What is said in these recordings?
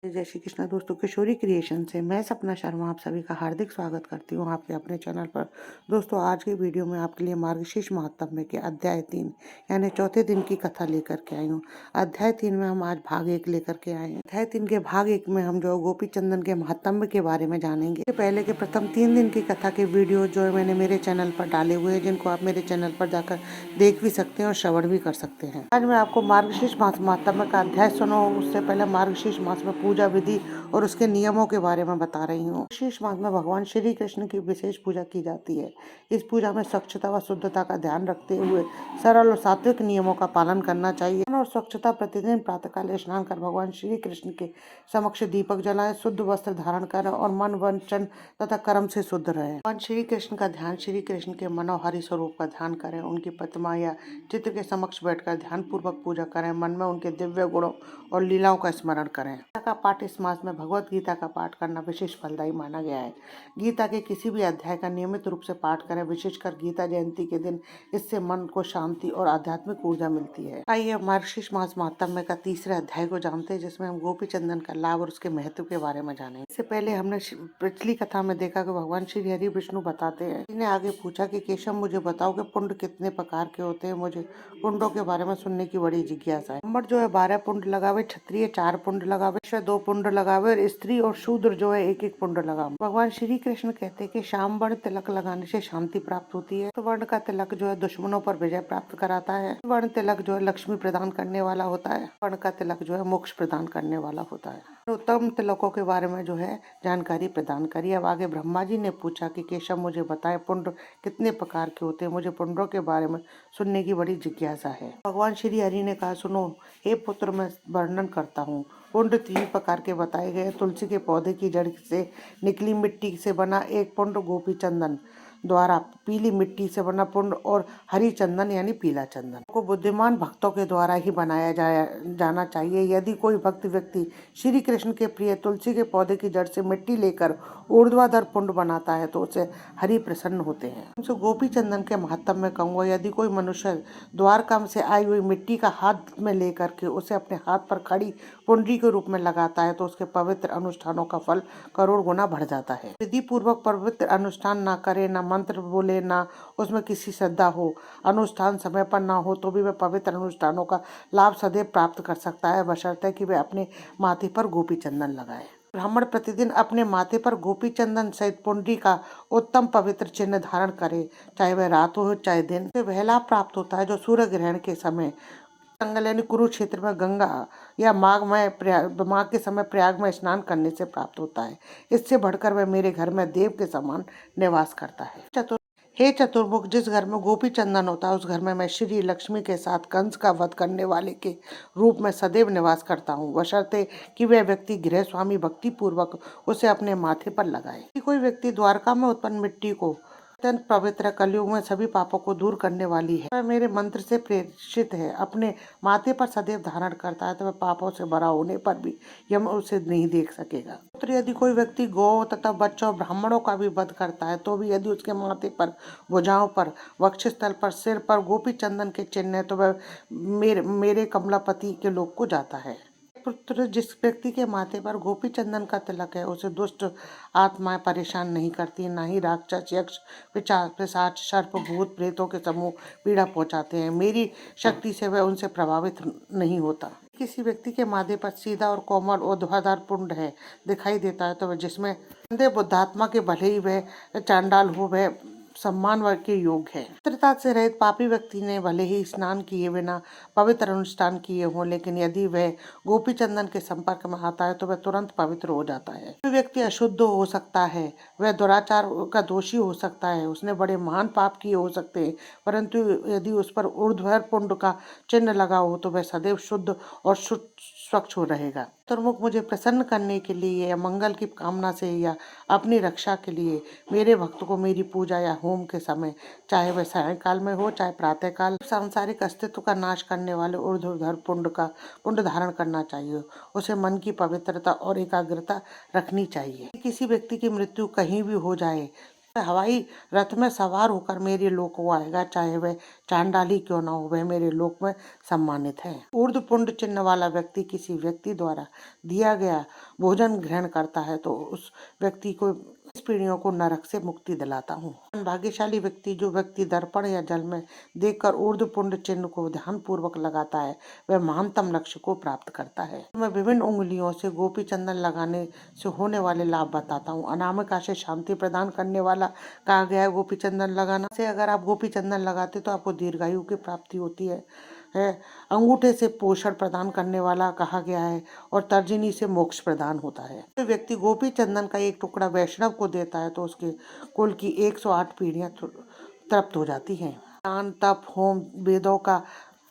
जय श्री कृष्ण दोस्तों, किशोरी क्रिएशन से मैं सपना शर्मा आप सभी का हार्दिक स्वागत करती हूँ आपके अपने चैनल पर। दोस्तों, आज के वीडियो में आपके लिए मार्गशीर्ष महात्म्य के अध्याय 3 यानी चौथे दिन की कथा लेकर के आई हूँ। अध्याय 3 में हम आज भाग 1 लेकर के आए हैं। अध्याय 3 के भाग 1 में हम जो गोपी चंदन के महात्म्य के बारे में जानेंगे। पहले के प्रथम 3 दिन की कथा के वीडियो जो है मैंने मेरे चैनल पर डाले हुए हैं, जिनको आप मेरे चैनल पर जाकर देख भी सकते हैं और श्रवण भी कर सकते हैं। आज मैं आपको मार्गशीर्ष मास महात्म्य का अध्याय सुनो, उससे पहले मार्गशीर्ष मास में पूजा विधि और उसके नियमों के बारे में बता रही हूँ। शीर्ष मास में भगवान श्री कृष्ण की विशेष पूजा की जाती है। इस पूजा में स्वच्छता व शुद्धता का ध्यान रखते हुए सरल और सात्विक नियमों का पालन करना चाहिए। और स्वच्छता प्रतिदिन प्रातःकाल स्नान कर भगवान श्री कृष्ण के समक्ष दीपक जलाएं, शुद्ध वस्त्र धारण करें और मन वचन तथा कर्म से शुद्ध रहे। भगवान श्री कृष्ण का ध्यान, श्री कृष्ण के मनोहारी स्वरूप का ध्यान करें। उनकी प्रतिमा या चित्र के समक्ष बैठकर ध्यान पूर्वक पूजा करें। मन में उनके दिव्य गुणों और लीलाओं का स्मरण करें। गीता का पाठ इस मास में भगवत गीता का पाठ करना विशेष फलदायी माना गया है। गीता के किसी भी अध्याय का नियमित रूप से पाठ करें, विशेषकर गीता जयंती के दिन। इससे मन को शांति और आध्यात्मिक ऊर्जा मिलती है। आइए मार्गशीर्ष मास महात्म्य का तीसरे अध्याय को जानते हैं, जिसमें हम गोपी चंदन का लाभ और उसके महत्व के बारे में जानेंगे। इससे पहले हमने पिछली कथा में देखा कि भगवान श्री हरि विष्णु बताते हैं। ने आगे पूछा कि केशव, मुझे बताओ कि पुंड कितने प्रकार के होते हैं। मुझे पुंडों के बारे में सुनने की बड़ी जिज्ञासा है। ब्राह्मण जो है 12 पुंड लगावे, क्षत्रिय 4 पुंड लगावे, वैश्य 2 पुंड लगावे और स्त्री और शूद्र जो है 1-1 पुंड लगावे। भगवान श्री कृष्ण कहते हैं कि श्याम वर्ण तिलक लगाने से शांति प्राप्त होती है। वर्ण का तिलक जो है दुश्मनों पर विजय प्राप्त कराता है। वर्ण तिलक जो है लक्ष्मी प्रदान करने वाला होता है। वर्ण का तिलक जो है मोक्ष प्रदान करने वाला होता है। उत्तम तिलकों के बारे में जो है जानकारी प्रदान करी। अब आगे ब्रह्मा जी ने पूछा कि केशव, मुझे बताएं पुंड कितने प्रकार के होते हैं। मुझे पुंडों के बारे में सुनने की बड़ी जिज्ञासा है। भगवान श्री हरि ने कहा, सुनो हे पुत्र, मैं वर्णन करता हूँ। पुंड 3 प्रकार के बताए गए। तुलसी के पौधे की जड़ से निकली मिट्टी से बना 1 पुंड, गोपी चंदन द्वारा पीली मिट्टी से बना पुंड और हरी चंदन यानी पीला चंदन को बुद्धिमान भक्तों के द्वारा ही बनाया जाना चाहिए। यदि कोई भक्त व्यक्ति श्री कृष्ण के प्रिय तुलसी के पौधे की जड़ से मिट्टी लेकर ऊर्ध्वाधर पुंड बनाता है तो उसे हरि प्रसन्न होते हैं। उनसे गोपी चंदन के महत्व में कहूँगा, यदि कोई मनुष्य द्वारका से आई हुई मिट्टी का हाथ में लेकर के उसे अपने हाथ पर खड़ी पुंडरी के रूप में लगाता है तो उसके पवित्र अनुष्ठानों का फल करोड़ गुना बढ़ जाता है। विधि पूर्वक पवित्र अनुष्ठान ना करे, ना मंत्र बोले, ना उसमें किसी श्रद्धा हो, अनुष्ठान समय पर ना हो, तो भी वह पवित्र अनुष्ठानों का लाभ सदैव प्राप्त कर सकता है, बशर्ते कि वह अपने माथे पर गोपी चंदन लगाए। ब्राह्मण प्रतिदिन अपने माथे पर गोपी चंदन सहित पुंडरी का उत्तम पवित्र चिन्ह धारण करे, चाहे वह रात हो चाहे दिन। से वह लाभ प्राप्त होता है जो सूर्य ग्रहण के समय दंगल यानी कुरुक्षेत्र में गंगा या माघ के समय प्रयाग में स्नान करने से प्राप्त होता है। इससे बढ़कर वह मेरे घर में देव के समान निवास करता है। हे चतुर्मुख, जिस घर में गोपी चंदन होता है उस घर में मैं श्री लक्ष्मी के साथ कंस का वध करने वाले के रूप में सदैव निवास करता हूँ, बशर्ते कि वह व्यक्ति गृह स्वामी भक्ति पूर्वक उसे अपने माथे पर लगाए। कोई व्यक्ति द्वारका में उत्पन्न मिट्टी को अत्यंत पवित्र कलयुग में सभी पापों को दूर करने वाली है, वह मेरे मंत्र से प्रेषित है, अपने माथे पर सदैव धारण करता है, तो वह पापों से भरा होने पर भी यम उसे नहीं देख सकेगा। तो यदि कोई व्यक्ति गौ तथा बच्चों ब्राह्मणों का भी वध करता है तो भी यदि उसके माथे पर, भुजाओं पर, वक्षस्थल पर, सिर पर गोपी चंदन के चिन्ह है तो वह मेरे कमलापति के लोक को जाता है। पुत्र, जिस व्यक्ति के माथे पर गोपी चंदन का तिलक है उसे दुष्ट आत्माएं परेशान नहीं करती, ना ही राक्षस, यक्ष, पिशाच, सर्प, भूत, प्रेतों के समूह पीड़ा पहुंचाते हैं। मेरी शक्ति से वह उनसे प्रभावित नहीं होता। किसी व्यक्ति के माथे पर सीधा और कोमल ऊर्ध्वाधर पुंड है दिखाई देता है तो वह जिसमें अंधे बुद्धात्मा के भले ही वह चांडाल हो, वह सम्मान वर्ग के योग है। पवित्रता से रहित पापी व्यक्ति ने भले ही स्नान किए बिना पवित्र अनुष्ठान किए हों, लेकिन यदि वह गोपी चंदन के संपर्क में आता है तो वह तुरंत पवित्र हो जाता है। कोई व्यक्ति अशुद्ध हो सकता है, वह दुराचार का दोषी हो सकता है, उसने बड़े महान पाप किए हो सकते हैं, परंतु यदि उस पर ऊर्ध्वाधर पुंड का चिन्ह लगा हो तो वह सदैव शुद्ध और स्वच्छ हो रहेगा। चतुर्मुख, मुझे प्रसन्न करने के लिए या मंगल की कामना से या अपनी रक्षा के लिए मेरे भक्त को मेरी पूजा या होम के समय, चाहे वह सायंकाल में हो चाहे प्रातःकाल, सांसारिक अस्तित्व का नाश करने वाले ऊर्ध्वाधर पुंड धारण करना चाहिए। उसे मन की पवित्रता और एकाग्रता रखनी चाहिए। किसी व्यक्ति की मृत्यु कहीं भी हो जाए हवाई रथ में सवार होकर मेरे लोक को आएगा, चाहे वह चांडाली क्यों ना हो, वह मेरे लोक में सम्मानित है। ऊर्ध्व पुंड चिन्ह वाला व्यक्ति किसी व्यक्ति द्वारा दिया गया भोजन ग्रहण करता है तो उस व्यक्ति को इस पीढ़ियों को नरक से मुक्ति दिलाता हूँ। भाग्यशाली व्यक्ति जो व्यक्ति दर्पण या जल में देखकर ऊर्ध्व पुंड चिन्ह को ध्यान पूर्वक लगाता है वह महानतम लक्ष्य को प्राप्त करता है। मैं विभिन्न उंगलियों से गोपी चंदन लगाने से होने वाले लाभ बताता हूँ। अनामिका से शांति प्रदान करने वाला कहा गया है गोपी चंदन लगाना से। अगर आप गोपी चंदन लगाते तो आपको दीर्घायु की प्राप्ति होती है। अंगूठे से पोषण प्रदान करने वाला कहा गया है और तर्जनी से मोक्ष प्रदान होता है। तो व्यक्ति गोपी चंदन का एक टुकड़ा वैष्णव को देता है तो उसके कुल की 108 पीढ़ियां तृप्त हो जाती हैं। दान, तप, होम, वेदों का,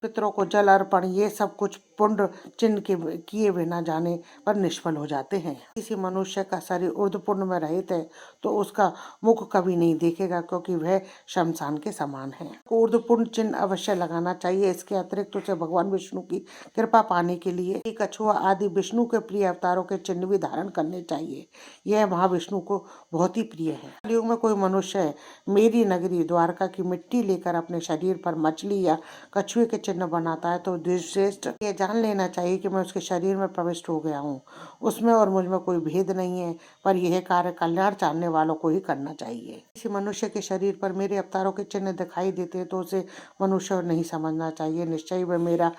पितरों को जल अर्पण, ये सब कुछ पुण्य चिन्ह के किए बिना जाने पर निष्फल हो जाते हैं। किसी मनुष्य का शरीर ऊर्ध्व पुंड में रहित है तो उसका मुख कभी नहीं देखेगा क्योंकि वह शमशान के समान है। ऊर्ध्व पुंड चिन्ह अवश्य लगाना चाहिए। इसके अतिरिक्त उसे भगवान विष्णु की कृपा पाने के लिए कछुआ आदि विष्णु के प्रिय अवतारों के चिन्ह भी धारण करने चाहिए। यह महाविष्णु को बहुत ही प्रिय है। कलयुग में कोई मनुष्य मेरी नगरी द्वारका की मिट्टी लेकर अपने शरीर पर मछली या कछुए के चिन्ह बनाता है तो श्रेष्ठ ये जान लेना चाहिए कि मैं उसके शरीर में प्रविष्ट हो गया हूँ। उसमें और मुझ में कोई भेद नहीं है, पर यह कार्य कल्याण चाहने वालों को ही करना चाहिए। किसी मनुष्य के शरीर पर मेरे अवतारों के चिन्ह दिखाई देते हैं तो उसे मनुष्य नहीं समझना चाहिए, निश्चय वह मेरा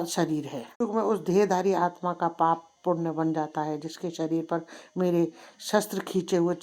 शरीर है। क्योंकि मैं उस देहधारी आत्मा का पाप पुण्य बन जाता है जिसके शरीर पर मेरे शस्त्र खींचे हुए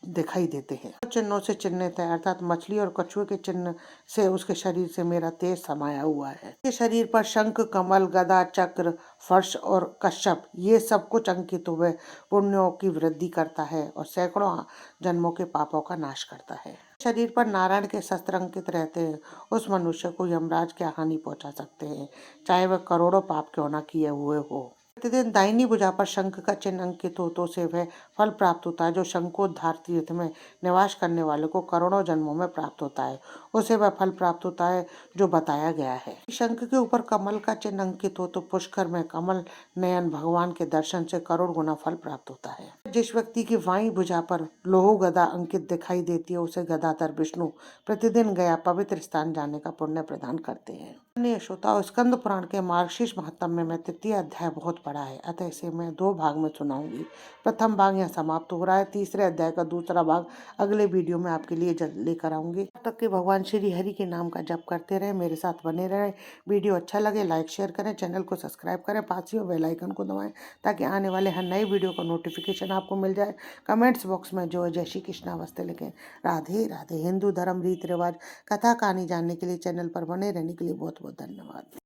दिखाई देते हैं। चिन्हों से चिन्हित है अर्थात मछली और कछुए के चिन्ह से उसके शरीर से मेरा तेज समाया हुआ है। उसके शरीर पर शंख, कमल, गदा, चक्र, फर्श और कश्यप ये सब कुछ अंकित हुए पुण्यों की वृद्धि करता है और सैकड़ों जन्मों के पापों का नाश करता है। शरीर पर नारायण के शस्त्र अंकित रहते हैं उस मनुष्य को यमराज क्या हानि पहुंचा सकते हैं, चाहे वह करोड़ों पाप क्यों न किए हुए हो। प्रतिदिन दाहिनी भुजा पर शंख का चिन्ह अंकित हो तो उसे वह फल प्राप्त होता है जो शंखोद्धार तीर्थ में निवास करने वाले को करोड़ों जन्मों में प्राप्त होता है। उसे वह फल प्राप्त होता है जो बताया गया है। शंख के ऊपर कमल का चिन्ह अंकित हो तो पुष्कर में कमल नयन भगवान के दर्शन से करोड़ गुना फल प्राप्त होता है। जिस व्यक्ति की बाईं भुजा पर लोह गदा अंकित दिखाई देती है उसे गदाधर विष्णु प्रतिदिन गया पवित्र स्थान जाने का पुण्य प्रदान करते हैं। श्रोताओ, स्कंद पुराण के मार्गशीर्ष महात्म्य में तृतीय अध्याय बहुत बड़ा है, अतः इसे मैं 2 भाग में सुनाऊंगी। प्रथम भाग यहाँ समाप्त हो रहा है, तीसरे अध्याय का दूसरा भाग अगले वीडियो में आपके लिए जल्द लेकर आऊंगी। तब तक के भगवान श्री हरि के नाम का जप करते रहे, मेरे साथ बने रहे। वीडियो अच्छा लगे लाइक शेयर करें, चैनल को सब्सक्राइब करें, पास ही बेल आइकन को दबाएं ताकि आने वाले हर नए वीडियो का नोटिफिकेशन आपको मिल जाए। कमेंट्स बॉक्स में जो जय श्री कृष्ण अवस्था लिखें। राधे राधे। हिंदू धर्म, रीति रिवाज, कथा कहानी जानने के लिए चैनल पर बने रहने के लिए बहुत बहुत धन्यवाद।